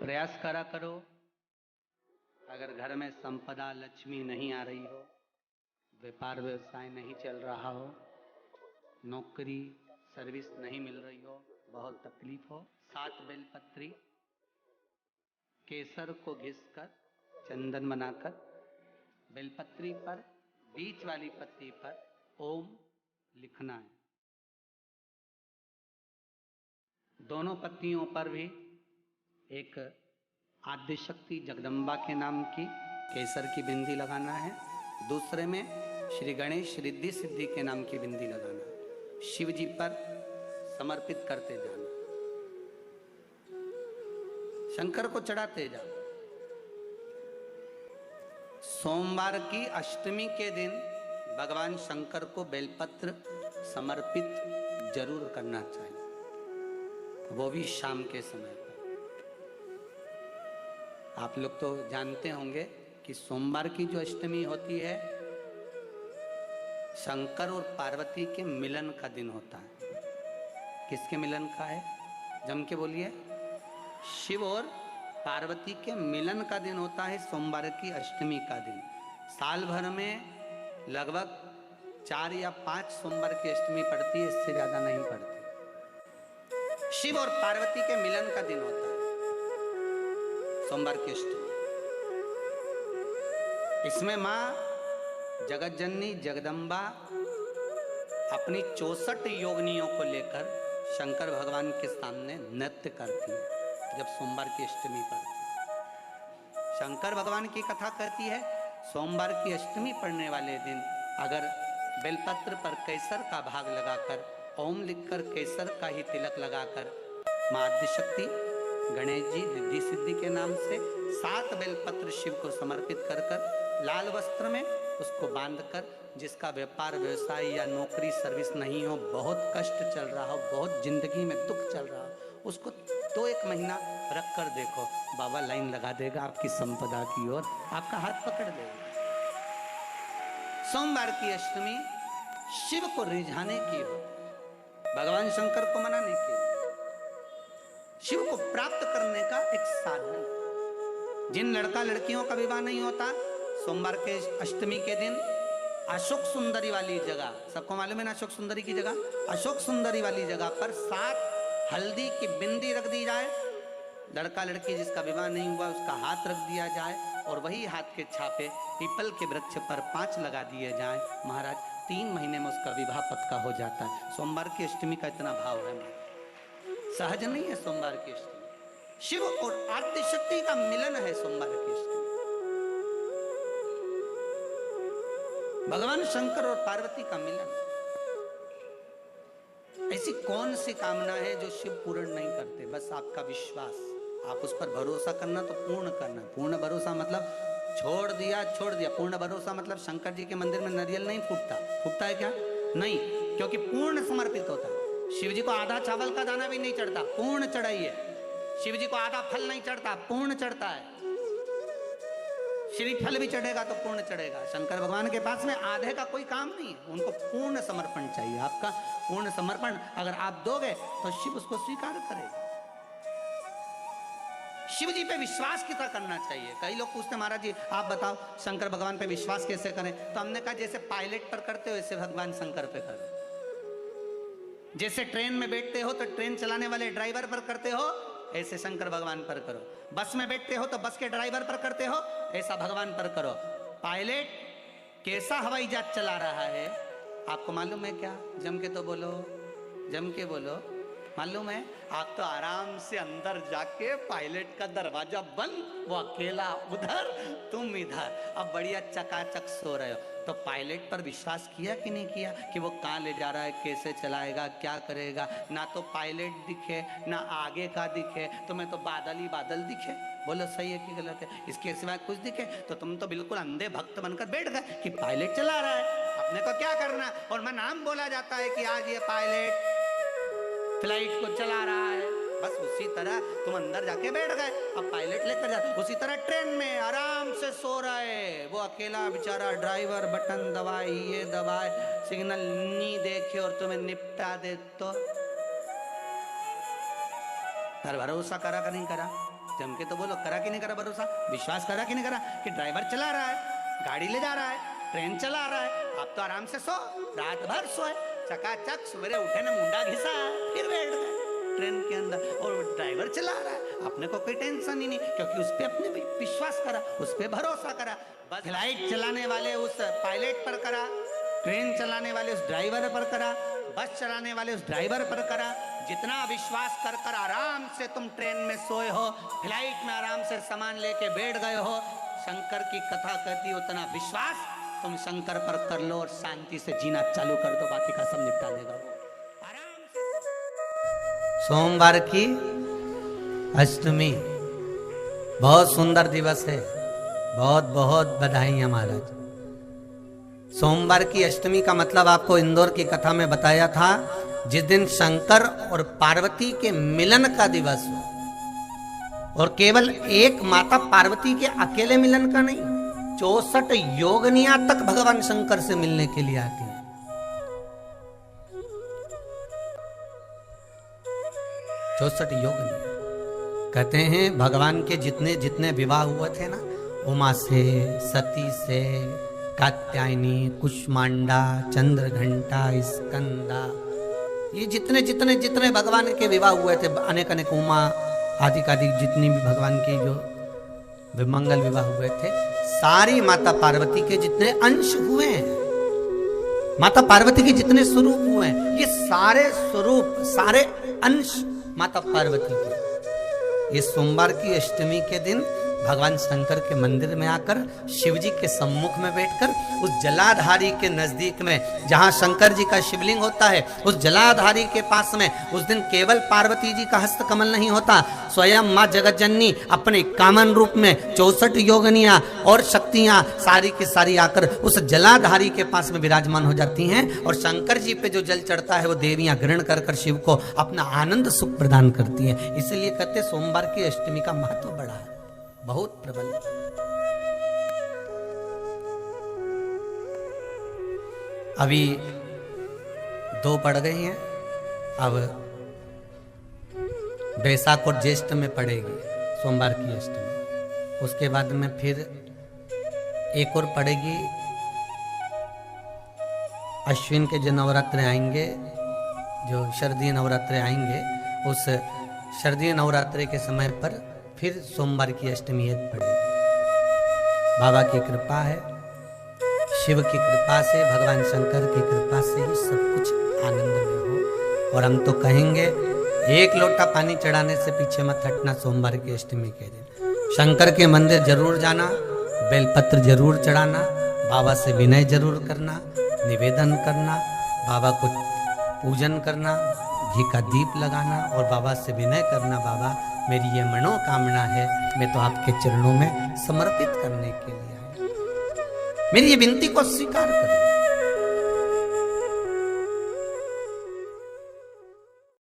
प्रयास करा करो। अगर घर में संपदा लक्ष्मी नहीं आ रही हो, व्यापार व्यवसाय नहीं चल रहा हो, नौकरी सर्विस नहीं मिल रही हो, बहुत तकलीफ हो, 7 बेलपत्री केसर को घिसकर चंदन बनाकर बेलपत्री पर बीच वाली पत्ती पर ओम लिखना है। दोनों पत्तियों पर भी एक आद्य शक्ति जगदम्बा के नाम की केसर की बिंदी लगाना है। दूसरे में श्री गणेश रिद्धि सिद्धि के नाम की बिंदी लगाना है। शिव जी पर समर्पित करते जाना, शंकर को चढ़ाते जाना। सोमवार की अष्टमी के दिन भगवान शंकर को बेलपत्र समर्पित जरूर करना चाहिए, वो भी शाम के समय पर। आप लोग तो जानते होंगे कि सोमवार की जो अष्टमी होती है, शंकर और पार्वती के मिलन का दिन होता है। किसके मिलन का है? जम के बोलिए। शिव और पार्वती के मिलन का दिन होता है सोमवार की अष्टमी का दिन। साल भर में लगभग 4 या 5 सोमवार की अष्टमी पड़ती है, इससे ज्यादा नहीं पड़ती। शिव और पार्वती के मिलन का दिन होता है सोमवार की अष्टमी। इसमें मां जगत जननी जगदम्बा अपनी 64 योगिनियों को लेकर शंकर भगवान के सामने नृत्य करती है जब सोमवार की अष्टमी पड़ती। शंकर भगवान की कथा कहती है, सोमवार की अष्टमी पड़ने वाले दिन अगर बेलपत्र पर केसर का भाग लगाकर ओम लिखकर केसर का ही तिलक लगाकर मां आद्यशक्ति गणेश जी रिद्धि सिद्धि के नाम से 7 बेलपत्र शिव को समर्पित कर कर लाल वस्त्र में उसको बांधकर, जिसका व्यापार व्यवसाय या नौकरी सर्विस नहीं हो, बहुत कष्ट चल रहा हो, बहुत जिंदगी में दुख चल रहा हो, उसको 2-1 महीना रख कर देखो, बाबा लाइन लगा देगा आपकी संपदा की ओर, आपका हाथ पकड़ देगा। सोमवार की अष्टमी शिव को रिझाने की हो, भगवान शंकर को मनाने की, शिव को प्राप्त करने का एक साधन। जिन लड़का लड़कियों का विवाह नहीं होता, सोमवार के अष्टमी के दिन अशोक सुंदरी वाली जगह, सबको मालूम है ना अशोक सुंदरी की जगह, अशोक सुंदरी वाली जगह पर 7 हल्दी की बिंदी रख दी जाए। लड़का लड़की जिसका विवाह नहीं हुआ उसका हाथ रख दिया जाए और वही हाथ के छापे पीपल के वृक्ष पर 5 लगा दिए जाए। महाराज 3 महीने में उसका विवाह पक्का हो जाता है। सोमवार की अष्टमी का इतना भाव है, सहज नहीं है सोमवार की अष्टमी। शिव और आद्य शक्ति का मिलन है सोमवार की अष्टमी। भगवान शंकर और पार्वती का मिलन। ऐसी कौन सी कामना है जो शिव पूर्ण नहीं करते? बस आपका विश्वास, आप उस पर भरोसा करना तो पूर्ण करना। पूर्ण भरोसा मतलब छोड़ दिया छोड़ दिया। पूर्ण भरोसा मतलब शंकर जी के मंदिर में नारियल नहीं फूटता है क्या? नहीं, क्योंकि पूर्ण समर्पित होता है। शिव जी को आधा चावल का दाना भी नहीं चढ़ता, पूर्ण चढ़ाइए। शिव जी को आधा फल नहीं चढ़ता, पूर्ण चढ़ता है। श्रीफल भी चढ़ेगा तो पूर्ण चढ़ेगा। शंकर भगवान के पास में आधे का कोई काम नहीं है, उनको पूर्ण समर्पण चाहिए। आपका पूर्ण समर्पण अगर आप दोगे तो शिव उसको स्वीकार करेगा। शिव जी पे विश्वास कितना करना चाहिए? कई लोग पूछते महाराज जी आप बताओ शंकर भगवान पे विश्वास कैसे करें? तो हमने कहा जैसे पायलट पर करते हो वैसे भगवान शंकर पे करो। जैसे ट्रेन में बैठते हो तो ट्रेन चलाने वाले ड्राइवर पर करते हो, ऐसे शंकर भगवान पर करो। बस में बैठते हो तो बस के ड्राइवर पर करते हो, ऐसा भगवान पर करो। पायलट कैसा हवाई जहाज चला रहा है आपको मालूम है क्या? जम के तो बोलो, जम के बोलो। मालूम है? आप तो आराम से अंदर जाके पायलट का दरवाजा बंद, वो अकेला उधर तुम इधर, अब बढ़िया चकाचक सो रहे हो। तो पायलट पर विश्वास किया कि नहीं किया कि वो कहाँ ले जा रहा है, कैसे चलाएगा, क्या करेगा? ना तो पायलट दिखे ना आगे का दिखे, तुम्हें तो बादल ही बादल दिखे। बोलो सही है कि गलत है? इसके सिवाय कुछ दिखे तो तुम तो बिल्कुल अंधे भक्त बनकर बैठ गए कि पायलट चला रहा है, अपने को क्या करना। और मैं नाम बोला जाता है कि आज ये पायलट फ्लाइट को चला रहा है, बस उसी तरह तुम अंदर जाके बैठ गए, अब पायलट लेकर जा। उसी तरह ट्रेन में आराम से सो रहा है वो अकेला बेचारा ड्राइवर, बटन दबाए ये दबाए, सिग्नल नहीं देखे और तुम्हें निपटा दे तो। पर भरोसा करा कि नहीं करा? जम के तो बोलो, करा कि नहीं करा भरोसा, विश्वास करा कि नहीं करा कि ड्राइवर चला रहा है, गाड़ी ले जा रहा है, ट्रेन चला रहा है, आप तो आराम से सो, रात भर सोए, चकाचक सवेरे उठे ने मुंडा घिसा, फिर बैठ गए ट्रेन के अंदर, और ड्राइवर चला रहा है, अपने को कोई टेंशन ही नहीं, क्योंकि उस पर अपने विश्वास करा, उस पर भरोसा करा। बस फ्लाइट चलाने वाले उस पायलट पर करा, ट्रेन चलाने वाले उस ड्राइवर पर करा, बस चलाने वाले उस ड्राइवर पर करा। जितना विश्वास कर कर आराम से तुम ट्रेन में सोए हो, फ्लाइट में आराम से सामान लेके बैठ गए हो, शंकर की कथा कहती उतना विश्वास तुम शंकर पर कर लो और शांति से जीना चालू कर दो, बाकी का सब निपटा लेगा वो आराम से। सोमवार की अष्टमी बहुत सुंदर दिवस है, बहुत बहुत बधाइयां महाराज। सोमवार की अष्टमी का मतलब आपको इंदौर की कथा में बताया था, जिस दिन शंकर और पार्वती के मिलन का दिवस हो, और केवल एक माता पार्वती के अकेले मिलन का नहीं, 64 योगनियां तक भगवान शंकर से मिलने के लिए आती हैं। 64 योगनियां कहते हैं भगवान के जितने जितने विवाह हुए थे ना, उमा से, सती से, कात्यायनी, कुष्मांडा, चंद्रघंटा, स्कंदा, ये जितने जितने जितने भगवान के विवाह हुए थे, अनेक अनेक उमा आदि जितनी भी भगवान के जो विमंगल विवाह हुए थे, सारी माता पार्वती के जितने अंश हुए हैं, माता पार्वती के जितने स्वरूप हुए हैं, ये सारे स्वरूप सारे अंश माता पार्वती के। ये सोमवार की अष्टमी के दिन भगवान शंकर के मंदिर में आकर शिव जी के सम्मुख में बैठकर उस जलाधारी के नजदीक में, जहां शंकर जी का शिवलिंग होता है, उस जलाधारी के पास में उस दिन केवल पार्वती जी का हस्त कमल नहीं होता, स्वयं मां जगतजननी अपने कामन रूप में 64 योगनियां और शक्तियां सारी की सारी आकर उस जलाधारी के पास में विराजमान हो जाती हैं, और शंकर जी पे जो जल चढ़ता है वो देवियां ग्रहण कर कर शिव को अपना आनंद सुख प्रदान करती हैं। इसलिए कहते सोमवार की अष्टमी का महत्व बड़ा है, बहुत प्रबल। अभी 2 पड़ गई हैं, अब बैसाख और ज्येष्ठ में पड़ेगी सोमवार की अष्टमी, उसके बाद में फिर एक और पड़ेगी, अश्विन के जो नवरात्रे आएंगे, जो शरदीय नवरात्रे आएंगे, उस शरदीय नवरात्रे के समय पर फिर सोमवार की अष्टमी एक पड़ेगी। बाबा की कृपा है, शिव की कृपा से, भगवान शंकर की कृपा से ही सब कुछ आनंद में हो। और हम तो कहेंगे 1 लोटा पानी चढ़ाने से पीछे मत हटना सोमवार की अष्टमी के दिन। शंकर के मंदिर जरूर जाना, बेलपत्र जरूर चढ़ाना, बाबा से विनय जरूर करना, निवेदन करना, बाबा को पूजन करना, घी का दीप लगाना और बाबा से विनय करना, बाबा मेरी ये मनोकामना है, मैं तो आपके चरणों में समर्पित करने के लिए आया, मेरी ये विनती को स्वीकार करें।